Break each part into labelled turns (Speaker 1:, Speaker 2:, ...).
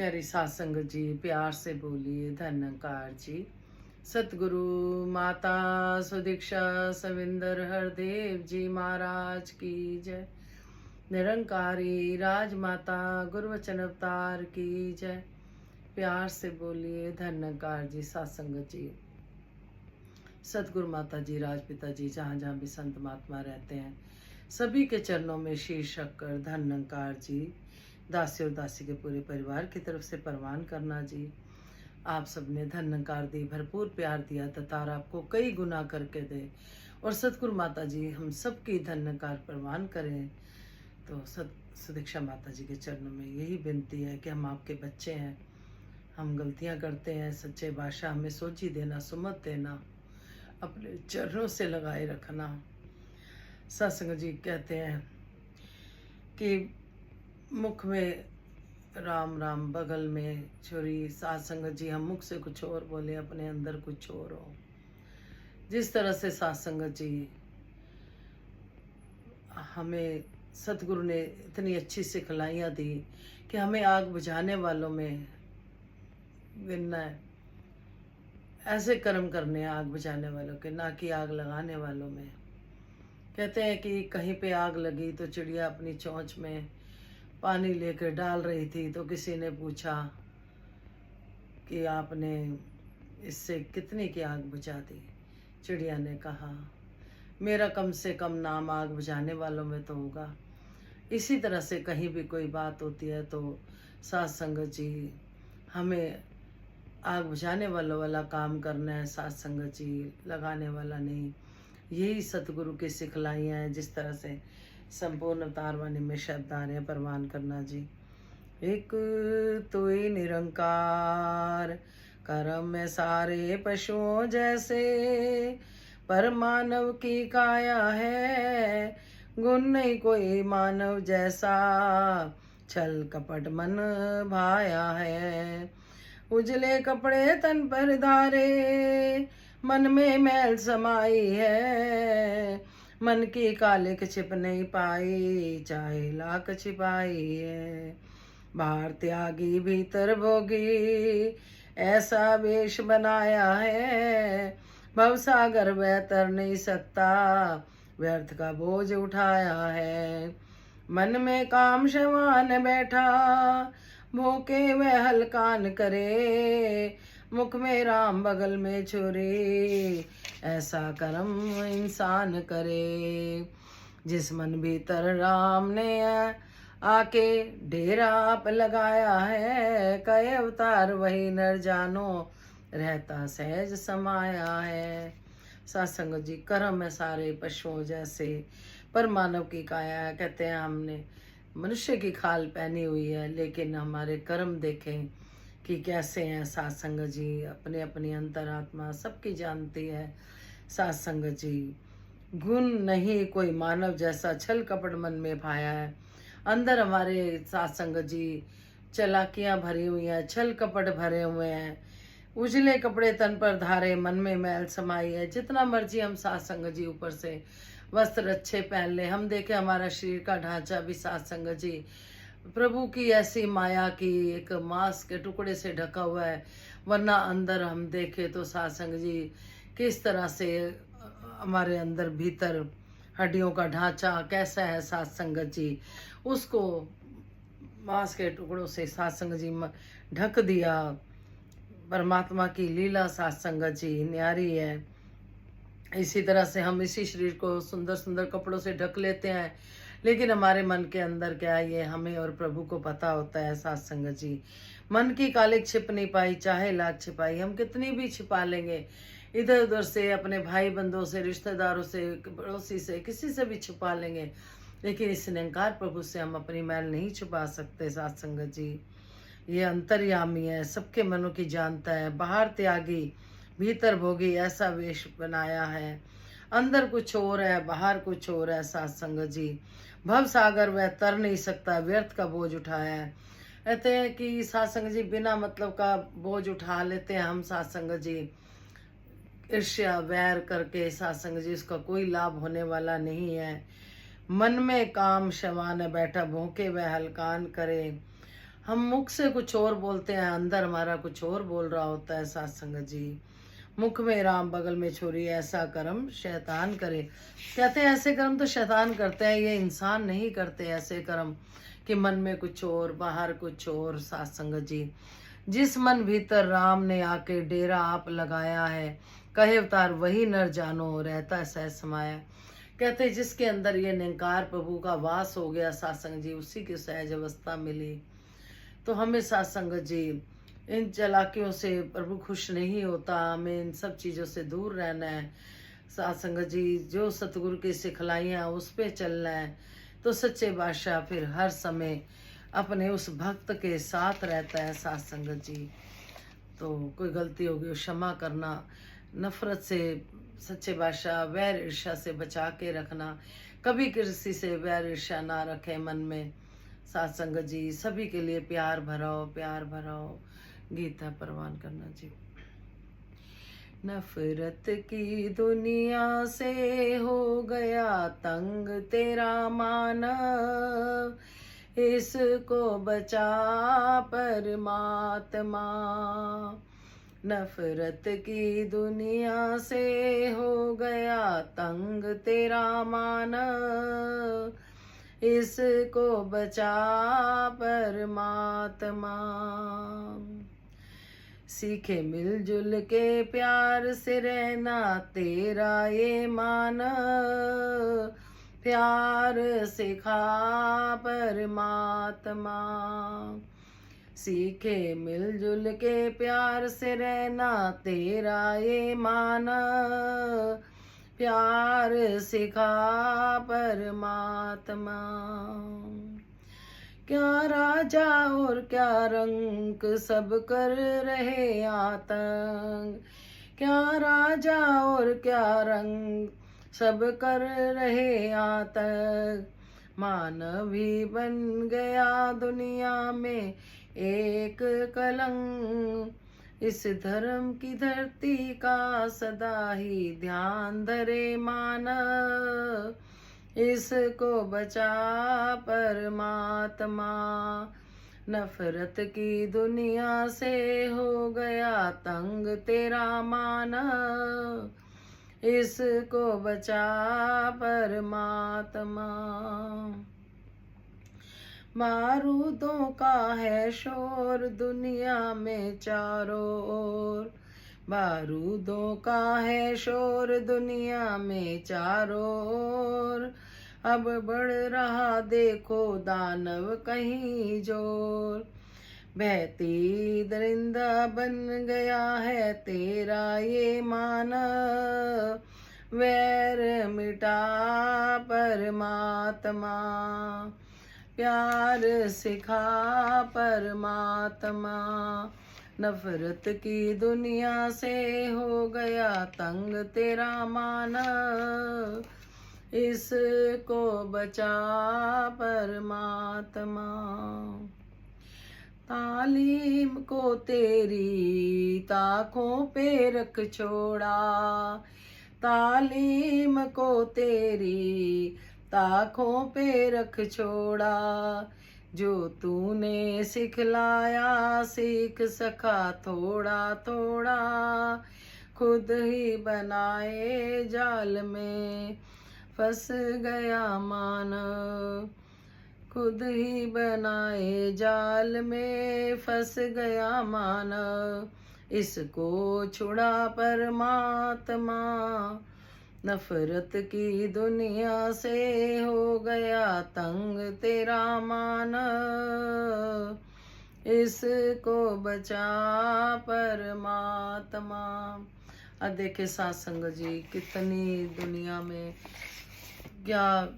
Speaker 1: प्यारी सासंग जी, प्यार से बोलिए धन्यकार जी। सतगुरु माता सुदीक्षा सविंदर हरदेव जी महाराज की जय। निरंकारी राजमाता गुरुवचन अवतार की जय। प्यार से बोलिए धन्यकार जी सासंग जी। सतगुरु माता जी, राजपिता जी, जहाँ जहाँ भी संत महात्मा रहते हैं, सभी के चरणों में शीश रखकर धन्यकार जी। दासी और दासी के पूरे परिवार की तरफ से परवान करना जी। आप सबने धन्यकार दी, भरपूर प्यार दिया, ततार आपको कई गुना करके दे। और सतगुरु माता जी हम सबकी धन्यकार परवान करें। तो सुदीक्षा माता जी के चरणों में यही विनती है कि हम आपके बच्चे हैं, हम गलतियां करते हैं, सच्चे बादशाह हमें सोची देना, सुमत देना, अपने चरणों से लगाए रखना। सत्संग जी कहते हैं कि मुख में राम राम, बगल में छुरी। सत्संग जी हम मुख से कुछ और बोले, अपने अंदर कुछ और हो। जिस तरह से सत्संग जी हमें सतगुरु ने इतनी अच्छी सिखलाइयाँ दी कि हमें आग बुझाने वालों में गिनना है, ऐसे कर्म करने आग बुझाने वालों के, ना कि आग लगाने वालों में। कहते हैं कि कहीं पे आग लगी तो चिड़िया अपनी चोंच में पानी लेकर डाल रही थी, तो किसी ने पूछा कि आपने इससे कितनी की आग बुझा दी। चिड़िया ने कहा, मेरा कम से कम नाम आग बुझाने वालों में तो होगा। इसी तरह से कहीं भी कोई बात होती है तो सत्संग जी हमें आग बुझाने वाला काम करना है, सत्संग जी लगाने वाला नहीं। यही सतगुरु की सिखलाइयाँ हैं। जिस तरह से संपूर्ण अवतारवाणी में शब्द आ रहे हैं, परवान करना जी। एक तो ही निरंकार, कर्म में सारे पशुओं जैसे, पर मानव की काया है, गुण नहीं कोई मानव जैसा, छल कपट मन भाया है। उजले कपड़े तन पर धारे, मन में मैल समाई है, मन की कालिक छिप नहीं पाई, चाहे लाख छिपाई है। बाहर त्यागी भीतर भोगी, ऐसा वेश बनाया है, भवसागर वह तर नहीं सकता, व्यर्थ का बोझ उठाया है। मन में काम शवान बैठा, भूखे वह हलकान करे, मुख में राम बगल में छुरी, ऐसा कर्म इंसान करे। जिस मन भीतर राम ने आके डेरा आप लगाया है, कई अवतार वही नर जानो, रहता सहज समाया है। सत्संग जी कर्म है सारे पशुओं जैसे, पर मानव की काया है। कहते हैं हमने मनुष्य की खाल पहनी हुई है, लेकिन हमारे कर्म देखें कि कैसे हैं। सत्संग जी अपने अपनी अंतरात्मा सबकी जानती है। सत्संग जी गुण नहीं कोई मानव जैसा, छल कपट मन में भाया है। अंदर हमारे सत्संग जी चालाकियां भरी हुई हैं, छल कपट भरे हुए हैं। उजले कपड़े तन पर धारे, मन में मैल समाई है। जितना मर्जी हम सत्संग जी ऊपर से वस्त्र अच्छे पहन ले, हम देखे हमारा शरीर का ढांचा भी सत्संग जी प्रभु की ऐसी माया की एक मांस के टुकड़े से ढका हुआ है, वरना अंदर हम देखे तो सत्संग जी किस तरह से हमारे अंदर भीतर हड्डियों का ढांचा कैसा है सत्संग जी, उसको मांस के टुकड़ों से सत्संग जी ढक दिया। परमात्मा की लीला सत्संग जी न्यारी है। इसी तरह से हम इसी शरीर को सुंदर सुंदर कपड़ों से ढक लेते हैं, लेकिन हमारे मन के अंदर क्या है ये हमें और प्रभु को पता होता है। सत्संग जी मन की कालिक छिप नहीं पाई, चाहे लाख छिपाई। हम कितनी भी छिपा लेंगे, इधर उधर से, अपने भाई बंधुओं से, रिश्तेदारों से, पड़ोसी से, किसी से भी छुपा लेंगे, लेकिन इस निरंकार प्रभु से हम अपनी मैल नहीं छुपा सकते। सत्संग जी ये अंतर्यामी है, सबके मनों की जानता है। बाहर त्यागी भीतर भोगी, ऐसा वेश बनाया है। अंदर कुछ और है, बाहर कुछ और है। सत्संग जी भव सागर वह तर नहीं सकता, व्यर्थ का बोझ उठाया है। कहते हैं कि सत्संग जी बिना मतलब का बोझ उठा लेते हैं हम। सत्संग जी ईर्ष्या वैर करके सत्संग जी उसका कोई लाभ होने वाला नहीं है। मन में काम शवान बैठा, भूखे वह हलकान करे, हम मुख से कुछ और बोलते हैं, अंदर हमारा कुछ और बोल रहा होता है। साथ संगत जी, मुख में राम बगल में छोरी, ऐसा कर्म शैतान करे। कहते हैं ऐसे कर्म तो शैतान करते हैं, ये इंसान नहीं करते ऐसे कर्म कि मन में कुछ और बाहर कुछ और। साथ संगत जी, जिस मन भीतर राम ने आके डेरा आप लगाया है, कहे अवतार वही नर जानो, रहता सहज समाया। कहते जिसके अंदर ये निंकार प्रभु का वास हो गया साथ संगत जी, उसी की सहज अवस्था मिली। तो हमें साथ संगत जी इन चालाकियों से प्रभु खुश नहीं होता, हमें इन सब चीज़ों से दूर रहना है। साथ संगत जी, जो सतगुरु की सिखलाइयाँ उस पे चलना है, तो सच्चे बादशाह फिर हर समय अपने उस भक्त के साथ रहता है। साथ संगत जी, तो कोई गलती होगी क्षमा करना, नफरत से सच्चे बादशाह वैर ईर्ष्या से बचा के रखना, कभी किसी से वैर ईर्ष्या ना रखें मन में। साथ संगत जी, सभी के लिए प्यार भराओ, प्यार भराओ। गीता परवान करना जी। नफरत की दुनिया से हो गया तंग तेरा मानव, इसको बचा परमात्मा। नफरत की दुनिया से हो गया तंग तेरा मानव, इसको बचा परमात्मा। सीखे मिलजुल के प्यार से रहना तेरा ये मानव, प्यार सिखा परमात्मा। सीखे मिलजुल के प्यार से रहना तेरा ये मानव, प्यार सिखा परमात्मा। क्या राजा और क्या रंक सब कर रहे आतंक, क्या राजा और क्या रंग सब कर रहे आतंक। मानव ही बन गया दुनिया में एक कलंक, इस धर्म की धरती का सदा ही ध्यान धरे मानव, इसको बचा परमात्मा। नफरत की दुनिया से हो गया तंग तेरा मानव, इसको बचा परमात्मा। बारूदों का है शोर दुनिया में चारों ओर, बारूदों का है शोर दुनिया में चारों ओर। अब बढ़ रहा देखो दानव कहीं जोर, बहती दरिंदा बन गया है तेरा ये मानव, वैर मिटा परमात्मा। प्यार सिखा परमात्मा। नफरत की दुनिया से हो गया तंग तेरा मानव, इसको बचा परमात्मा। तालीम को तेरी ताकों पे रख छोड़ा, तालीम को तेरी ताकों पे रख छोड़ा। जो तूने सिखलाया सीख सका थोड़ा थोड़ा, खुद ही बनाए जाल में फंस गया मानव, खुद ही बनाए जाल में फंस गया मानव, इसको छुड़ा परमात्मा। नफरत की दुनिया से हो गया तंग तेरा मानव, इसको बचा परमात्मा। अब देखे साथ संगत जी, कितनी दुनिया में क्या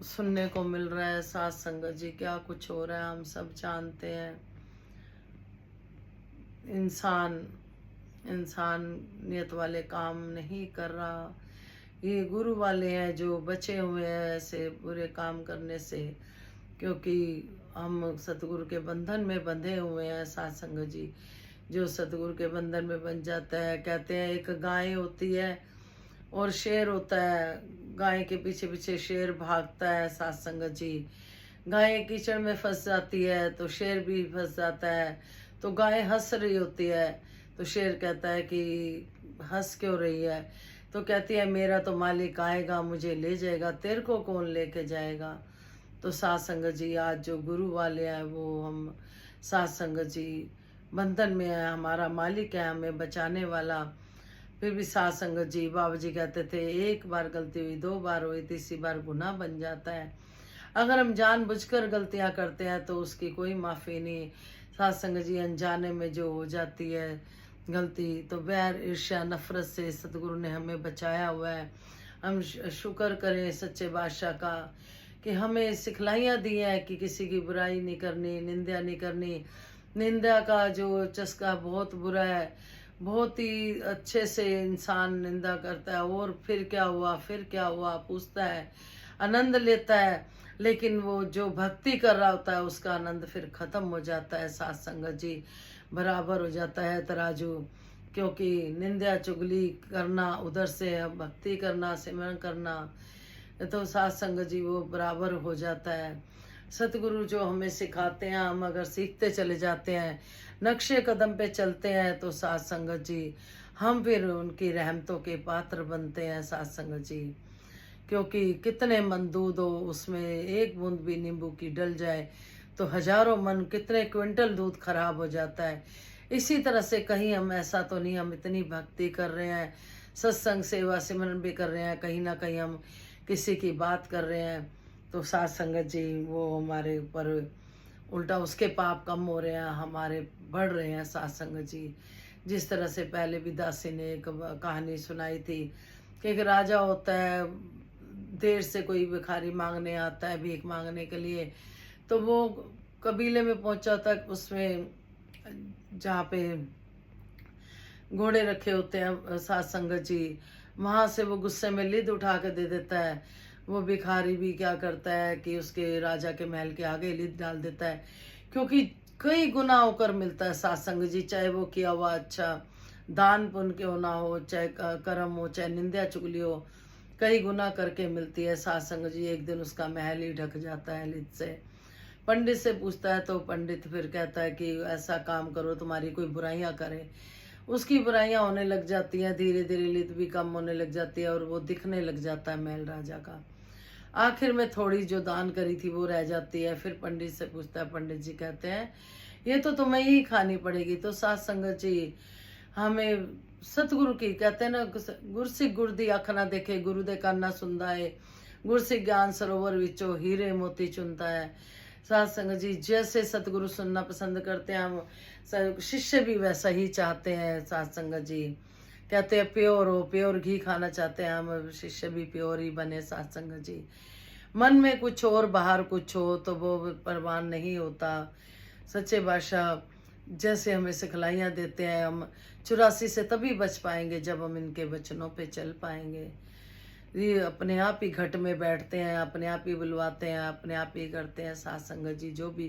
Speaker 1: सुनने को मिल रहा है। साथ संगत जी, क्या कुछ हो रहा है हम सब जानते हैं। इंसानियत वाले काम नहीं कर रहा, ये गुरु वाले हैं जो बचे हुए हैं ऐसे बुरे काम करने से, क्योंकि हम सतगुरु के बंधन में बंधे हुए हैं। साथ संगत जी, जो सतगुरु के बंधन में बन जाता है, कहते हैं एक गाय होती है और शेर होता है, गाय के पीछे पीछे शेर भागता है। साथ संगत जी, गाय कीचड़ में फंस जाती है तो शेर भी फंस जाता है। तो गाय हंस रही होती है तो शेर कहता है कि हंस क्यों रही है? तो कहती है मेरा तो मालिक आएगा, मुझे ले जाएगा, तेरे को कौन लेके जाएगा? तो साथ संगत जी, आज जो गुरु वाले हैं वो हम साथ संगत जी बंधन में है, हमारा मालिक है, हमें बचाने वाला। फिर भी साथ संगत जी, बाबा जी कहते थे एक बार गलती हुई, 2 बार हुई, तीसरी बार गुनाह बन जाता है। अगर हम जानबूझकर गलतियां करते हैं तो उसकी कोई माफ़ी नहीं। साथ संगत जी, अनजाने में जो हो जाती है गलती, तो वैर ईर्ष्या नफरत से सतगुरु ने हमें बचाया हुआ है। हम शुक्र करें सच्चे बादशाह का कि हमें सिखलाइयाँ दी हैं कि किसी की बुराई नहीं करनी, निंदा नहीं करनी। निंदा का जो चस्का बहुत बुरा है, बहुत ही अच्छे से इंसान निंदा करता है और फिर क्या हुआ, फिर क्या हुआ पूछता है, आनंद लेता है, लेकिन वो जो भक्ति कर रहा होता है उसका आनंद फिर खत्म हो जाता है। साथ संगत जी, बराबर हो जाता है तराजू, क्योंकि निंदा चुगली करना, उधर से भक्ति करना, सिमरन करना, तो साथ संगत जी वो बराबर हो जाता है। सतगुरु जो हमें सिखाते हैं, हम अगर सीखते चले जाते हैं, नक्शे कदम पे चलते हैं, तो साथ संगत जी हम फिर उनकी रहमतों के पात्र बनते हैं। साथ संगत जी, क्योंकि कितने मन दूध हो, उसमें एक बूंद भी नींबू की डल जाए तो हजारों मन, कितने क्विंटल दूध खराब हो जाता है। इसी तरह से कहीं हम ऐसा तो नहीं, हम इतनी भक्ति कर रहे हैं, सत्संग सेवा सिमरन भी कर रहे हैं, कहीं ना कहीं हम किसी की बात कर रहे हैं, तो साथ संगत जी वो हमारे ऊपर उल्टा उसके पाप कम हो रहे हैं, हमारे बढ़ रहे हैं। साथ संगत जी, जिस तरह से पहले भी दासी ने एक कहानी सुनाई थी कि एक राजा होता है, देर से कोई भिखारी मांगने आता है, भीख मांगने के लिए, तो वो कबीले में पहुंचा तक उसमें जहाँ पे घोड़े रखे होते हैं साथ संगत जी, वहां से वो गुस्से में लिद उठा के दे देता है। वो भिखारी भी क्या करता है कि उसके राजा के महल के आगे लिद डाल देता है, क्योंकि कई गुना होकर मिलता है। साथ संगत जी, चाहे वो किया हुआ अच्छा दान पुण्य क्यों ना हो, चाहे कर्म हो, चाहे निंदा चुगली हो, कई गुना करके मिलती है। साथ संगत जी, एक दिन उसका महल ही ढक जाता है लिद से। पंडित से पूछता है तो पंडित फिर कहता है कि ऐसा काम करो, तुम्हारी कोई बुराइयां करे। उसकी बुराइयां होने लग जाती हैं, धीरे धीरे लिद भी कम होने लग जाती है और वो दिखने लग जाता है महल राजा का। आखिर में थोड़ी जो दान करी थी वो रह जाती है। फिर पंडित से पूछता है, पंडित जी कहते हैं ये तो तुम्हें ही खानी पड़ेगी। तो साथ संगत जी, हमें सतगुरु की कहते हैं ना, गुर सिख गुर दी अख ना देखे, गुरु दे कान ना सुनता है, गुर सिख ज्ञान सरोवर विचो हीरे मोती चुनता है। साथ संगत जी, जैसे सतगुरु सुनना पसंद करते हैं, हम शिष्य भी वैसा ही चाहते हैं। साथ संगत जी कहते हैं प्योर हो, प्योर घी खाना चाहते हैं, हम शिष्य भी प्योर ही बने। साथ संगत जी, मन में कुछ और बाहर कुछ हो तो वो परवान नहीं होता। सच्चे बादशाह जैसे हमें सिखलाइयाँ देते हैं, हम 84 से तभी बच पाएंगे जब हम इनके वचनों पे चल पाएंगे। ये अपने आप ही घट में बैठते हैं, अपने आप ही बुलवाते हैं, अपने आप ही करते हैं। साथ संगत जी, जो भी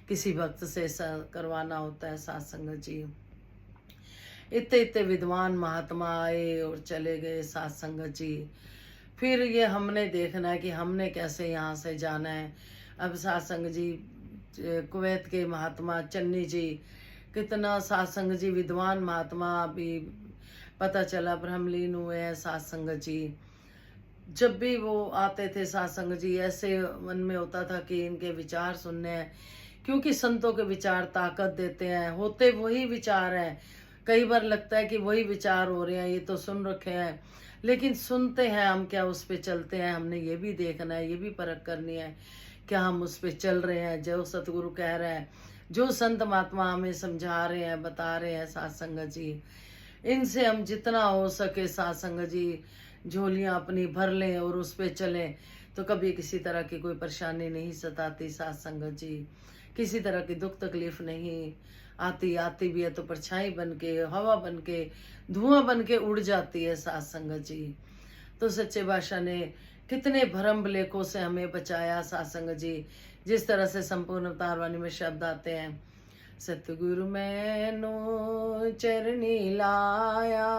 Speaker 1: किसी भक्त से करवाना होता है, साथ संगत जी, इतने इतने विद्वान महात्मा आए और चले गए। साथ संगत जी, फिर ये हमने देखना है कि हमने कैसे यहाँ से जाना है। अब साथ संगत जी, कुवैत के महात्मा चन्नी जी, कितना साथ संगत जी विद्वान महात्मा अभी पता चला ब्रह्मलीन हुए हैं। साथ संगत जी, जब भी वो आते थे साथ संगत जी, ऐसे मन में होता था कि इनके विचार सुनने हैं, क्योंकि संतों के विचार ताकत देते हैं, होते वही विचार हैं। कई बार लगता है कि वही विचार हो रहे हैं, ये तो सुन रखे हैं, लेकिन सुनते हैं हम क्या, उस पर चलते हैं? हमने ये भी देखना है, ये भी परख करनी है, क्या हम उस पर चल रहे हैं जो सतगुरु कह रहे हैं, जो संत महात्मा हमें समझा रहे हैं, बता रहे हैं। साथ संगत जी, इनसे हम जितना हो सके साथ संगत जी झोलियाँ अपनी भर लें और उस पर चलें, तो कभी किसी तरह की कोई परेशानी नहीं सताती। साथ संगत जी, किसी तरह की दुख तकलीफ नहीं आती, आती भी है तो परछाई बन के, हवा बन के, धुआं बन के उड़ जाती है। साथ संगत जी, तो सच्चे बादशाह ने कितने भरम लेखों से हमें बचाया। साथ संगत जी, जिस तरह से संपूर्ण अवतार वाणी में शब्द आते हैं, सतगुरु मैनू चरनी लाया,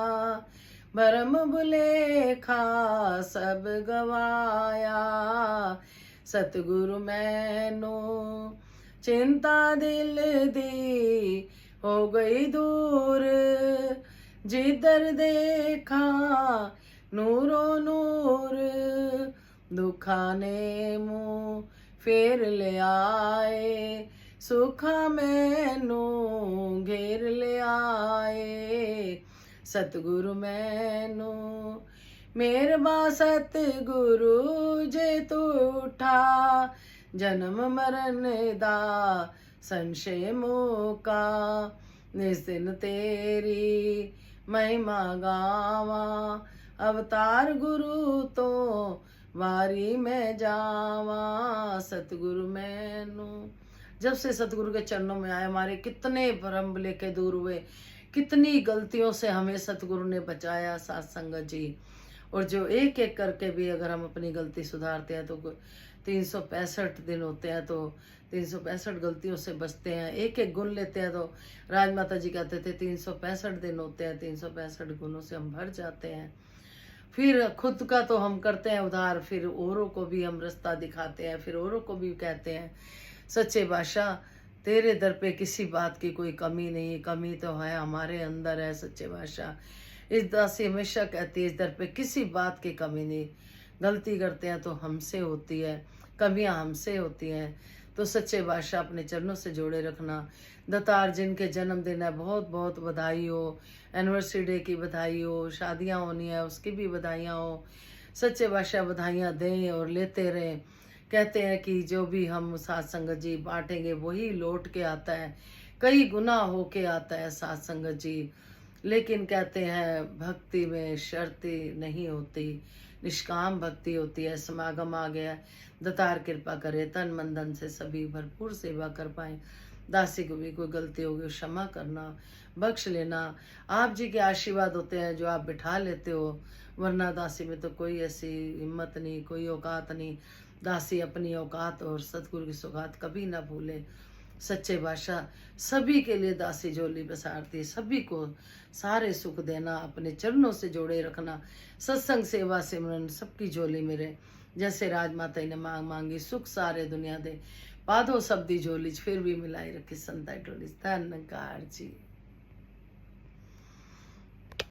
Speaker 1: भरम भुलेखा सब गवाया, सतगुरु मैनू चिंता दिल दी हो गई दूर, जिधर देखा नूरो नूर, दुखा ने मुँह फेर ले आए, सुखा मैनू घेर ले आए। सतगुरु मैनू मेरबा सतगुरु जे तूठा, जन्म मरण दा संशय मुका, निस दिन तेरी महिमा गावा, अवतार गुरु तो वारी में जावा। सतगुरु मैनू जब से सतगुरु के चरणों में आए, हमारे कितने भ्रम लेके दूर हुए, कितनी गलतियों से हमें सतगुरु ने बचाया साथ संगत जी। और जो एक एक करके भी अगर हम अपनी गलती सुधारते हैं तो 365 दिन होते हैं, तो 365 गलतियों से बचते हैं। एक एक गुण लेते हैं तो राजमाता जी कहते थे 365 दिन होते हैं, 365 गुणों से हम भर जाते हैं। फिर खुद का तो हम करते हैं उधार, फिर औरों को भी हम रास्ता दिखाते हैं, फिर औरों को भी कहते हैं सच्चे बादशाह तेरे दर पे किसी बात की कोई कमी नहीं, कमी तो है हमारे अंदर है सच्चे बादशाह। इस दासी हमेशा कहती है इस दर पे किसी बात की कमी नहीं, गलती करते हैं तो हमसे होती है, कमियां हमसे होती हैं। तो सच्चे बादशाह अपने चरणों से जोड़े रखना। दतार जिनके जन्मदिन है बहुत बहुत बधाई हो, एनिवर्सरी डे की बधाई हो, शादियां होनी है उसकी भी बधाइयाँ हो। सच्चे बादशाह बधाइयाँ दें और लेते रहें। कहते हैं कि जो भी हम साथ संगत जी बांटेंगे वही लौट के आता है, कई गुना हो के आता है साथ संगत जी। लेकिन कहते हैं भक्ति में शर्तें नहीं होती, निष्काम भक्ति होती है। समागम आ गया, दतार कृपा करे तन मन धन से सभी भरपूर सेवा कर पाए। दासी को भी कोई गलती होगी क्षमा करना, बख्श लेना। आप जी के आशीर्वाद होते हैं जो आप बिठा लेते हो, वरना दासी में तो कोई ऐसी हिम्मत नहीं, कोई औकात नहीं। दासी अपनी औकात और सतगुरु की सौगात कभी ना भूले। सच्चे बादशाह सभी के लिए दासी झोली बसारती है, सभी को सारे सुख देना, अपने चरणों से जोड़े रखना। सत्संग सेवा सिमरन सबकी झोली में रहे। जैसे राजमाता ने मांगी सुख सारे दुनिया दे, पादो सब दी झोली फिर भी मिलाई रखी संताई टोली। धन्यकार जी।